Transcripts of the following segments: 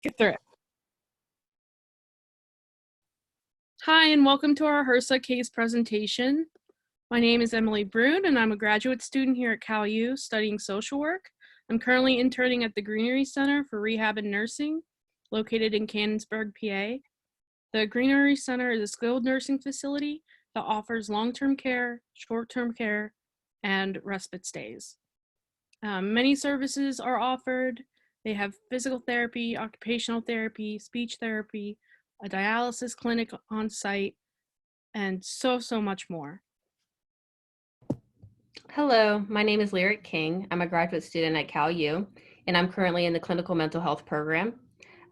Get through it. Hi, and welcome to our HRSA case presentation. My name is Emily Brune, and I'm a graduate student here at Cal U studying social work. I'm currently interning at the Greenery Center for Rehab and Nursing, located in Canonsburg, PA. The Greenery Center is a skilled nursing facility that offers long-term care, short-term care, and respite stays. Many services are offered. They have physical therapy, occupational therapy, speech therapy, a dialysis clinic on site, and so much more. Hello, my name is Lyric King. I'm a graduate student at Cal U, and I'm currently in the clinical mental health program.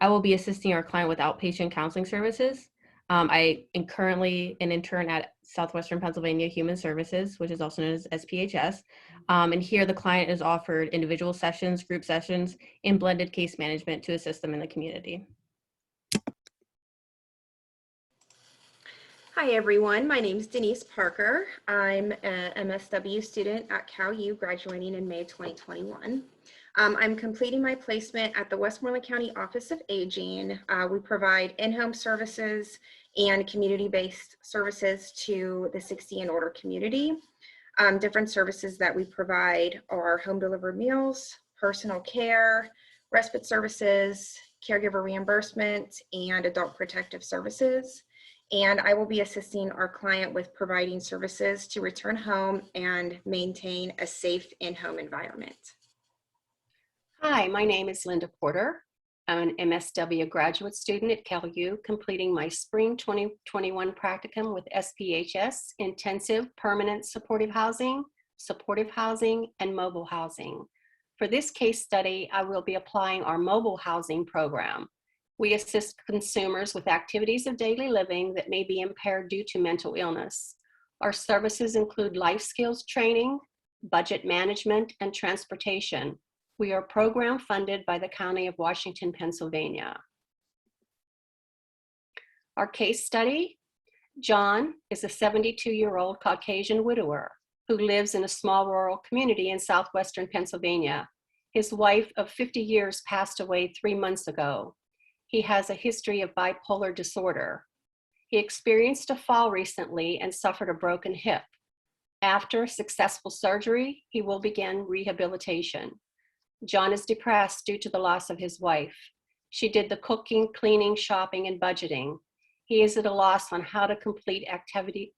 I will be assisting our client with outpatient counseling services. I am currently an intern at Southwestern Pennsylvania Human Services, which is also known as SPHS. And here the client is offered individual sessions, group sessions, and blended case management to assist them in the community. Hi everyone, my name is Denise Parker. I'm an MSW student at Cal U, graduating in May 2021. I'm completing my placement at the Westmoreland County Office of Aging. We provide in-home services and community-based services to the 60 and older community. Different services that we provide are home delivered meals, personal care, respite services, caregiver reimbursement, and adult protective services. And I will be assisting our client with providing services to return home and maintain a safe in-home environment. Hi, my name is Linda Porter. I'm an MSW graduate student at Cal U, completing my spring 2021 practicum with SPHS, Intensive Permanent Supportive Housing, and Mobile Housing. For this case study, I will be applying our mobile housing program. We assist consumers with activities of daily living that may be impaired due to mental illness. Our services include life skills training, budget management, and transportation. We are program funded by the County of Washington, Pennsylvania. Our case study, John is a 72-year-old Caucasian widower who lives in a small rural community in southwestern Pennsylvania. His wife of 50 years passed away 3 months ago. He has a history of bipolar disorder. He experienced a fall recently and suffered a broken hip. After successful surgery, he will begin rehabilitation. John is depressed due to the loss of his wife. She did the cooking, cleaning, shopping, and budgeting. He is at a loss on how to complete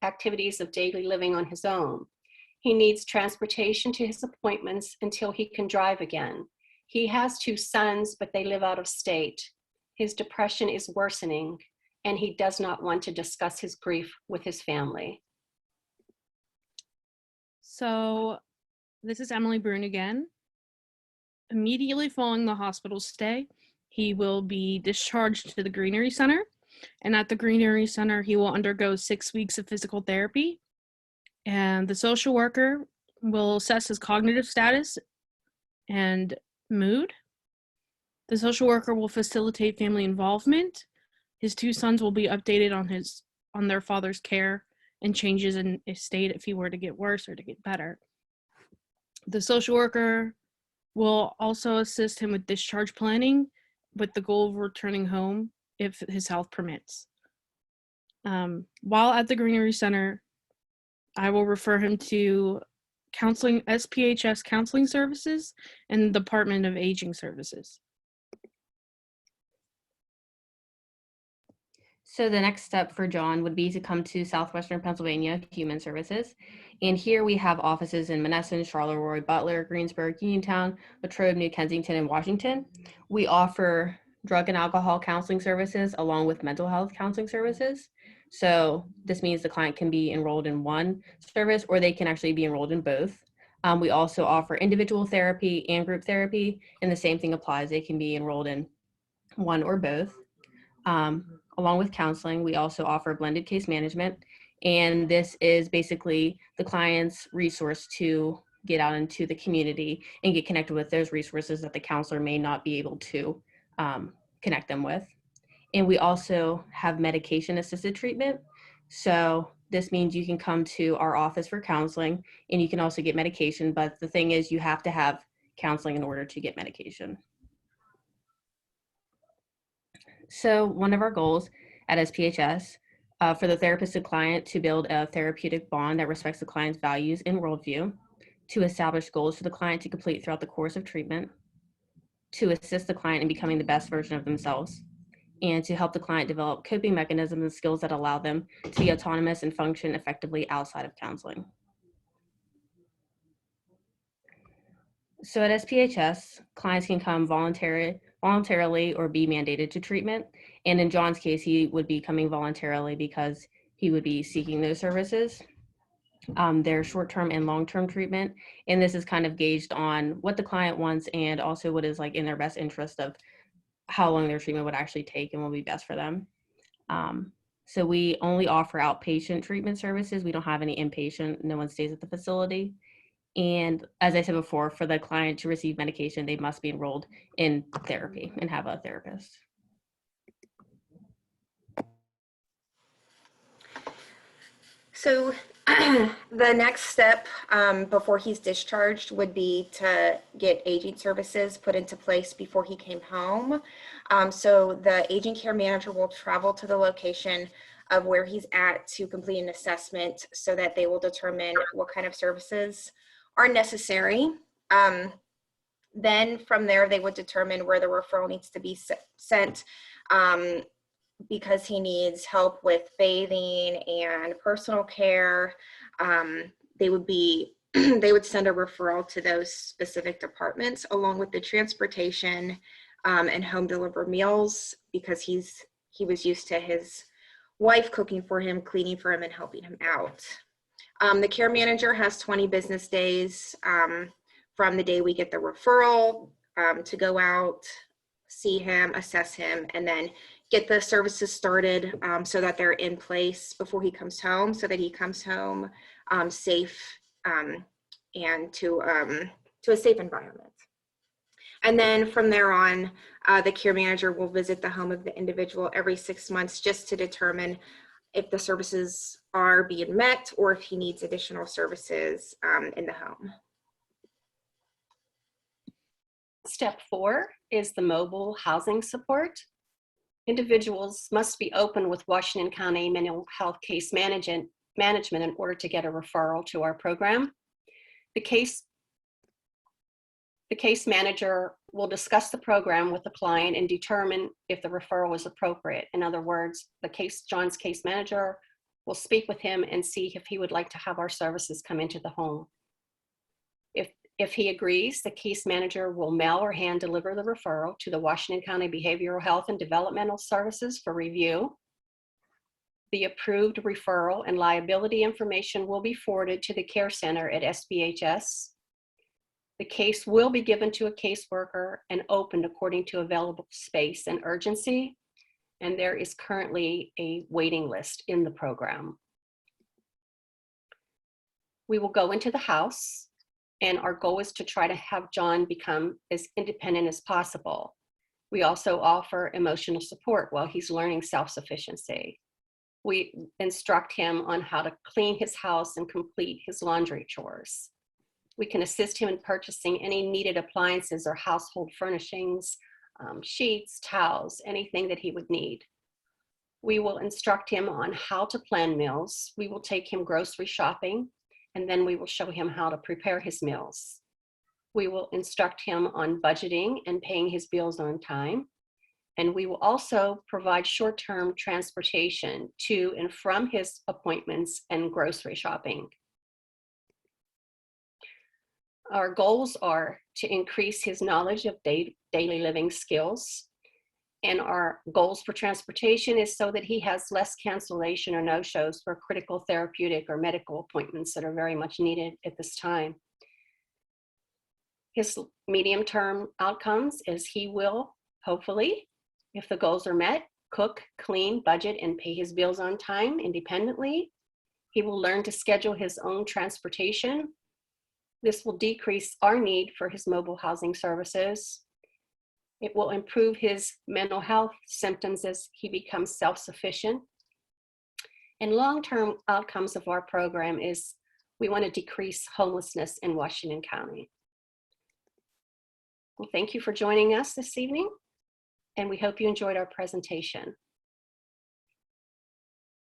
activities of daily living on his own. He needs transportation to his appointments until he can drive again. He has 2 sons, but they live out of state. His depression is worsening, and he does not want to discuss his grief with his family. So this is Emily Brune again. Immediately following the hospital stay, he will be discharged to the Greenery Center. And at the Greenery Center, he will undergo 6 weeks of physical therapy. And the social worker will assess his cognitive status and mood. The social worker will facilitate family involvement. His 2 sons will be updated on their father's care and changes in his state if he were to get worse or to get better. The social worker will also assist him with discharge planning with the goal of returning home if his health permits. While at the Greenery Center, I will refer him to SPHS counseling services and the Department of Aging Services. So the next step for John would be to come to Southwestern Pennsylvania Human Services. And here we have offices in Monessen, Charleroi, Butler, Greensburg, Uniontown, Latrobe, New Kensington, and Washington. We offer drug and alcohol counseling services along with mental health counseling services. So this means the client can be enrolled in one service or they can actually be enrolled in both. We also offer individual therapy and group therapy, and the same thing applies. They can be enrolled in one or both. Along with counseling, we also offer blended case management, and this is basically the client's resource to get out into the community and get connected with those resources that the counselor may not be able to connect them with. And we also have medication-assisted treatment. So this means you can come to our office for counseling, and you can also get medication, but the thing is you have to have counseling in order to get medication. So one of our goals at SPHS for the therapist and client to build a therapeutic bond that respects the client's values and worldview, to establish goals for the client to complete throughout the course of treatment, to assist the client in becoming the best version of themselves, and to help the client develop coping mechanisms and skills that allow them to be autonomous and function effectively outside of counseling. So at SPHS, clients can come voluntarily or be mandated to treatment. And in John's case, he would be coming voluntarily because he would be seeking those services. Their short-term and long-term treatment. And this is kind of gauged on what the client wants and also what is like in their best interest of how long their treatment would actually take and will be best for them. So we only offer outpatient treatment services. We don't have any inpatient. No one stays at the facility. And as I said before, for the client to receive medication, they must be enrolled in therapy and have a therapist. So the next step before he's discharged would be to get aging services put into place before he came home. So the aging care manager will travel to the location of where he's at to complete an assessment so that they will determine what kind of services are necessary. Then from there, they would determine where the referral needs to be sent because he needs help with bathing and personal care. They would send a referral to those specific departments along with the transportation and home delivered meals because he was used to his wife cooking for him, cleaning for him, and helping him out. The care manager has 20 business days from the day we get the referral to go out, see him, assess him, and then get the services started so that they're in place before he comes home, so that he comes home safe and to a safe environment. And then from there on, the care manager will visit the home of the individual every 6 months just to determine if the services are being met or if he needs additional services in the home. Step 4 is the mobile housing support. Individuals must be open with Washington County mental health case management in order to get a referral to our program. The case manager will discuss the program with the client and determine if the referral is appropriate. In other words, John's case manager will speak with him and see if he would like to have our services come into the home. If he agrees, the case manager will mail or hand deliver the referral to the Washington County Behavioral Health and Developmental Services for review. The approved referral and liability information will be forwarded to the care center at SPHS. The case will be given to a caseworker and opened according to available space and urgency. And there is currently a waiting list in the program. We will go into the house, and our goal is to try to have John become as independent as possible. We also offer emotional support while he's learning self-sufficiency. We instruct him on how to clean his house and complete his laundry chores. We can assist him in purchasing any needed appliances or household furnishings, sheets, towels, anything that he would need. We will instruct him on how to plan meals. We will take him grocery shopping, and then we will show him how to prepare his meals. We will instruct him on budgeting and paying his bills on time. And we will also provide short-term transportation to and from his appointments and grocery shopping. Our goals are to increase his knowledge of daily living skills. And our goals for transportation is so that he has less cancellation or no-shows for critical therapeutic or medical appointments that are very much needed at this time. His medium-term outcomes is he will, hopefully, if the goals are met, cook, clean, budget, and pay his bills on time independently. He will learn to schedule his own transportation. This will decrease our need for his mobile housing services. It will improve his mental health symptoms as he becomes self-sufficient. And long-term outcomes of our program is we want to decrease homelessness in Washington County. Well, thank you for joining us this evening. and we hope you enjoyed our presentation.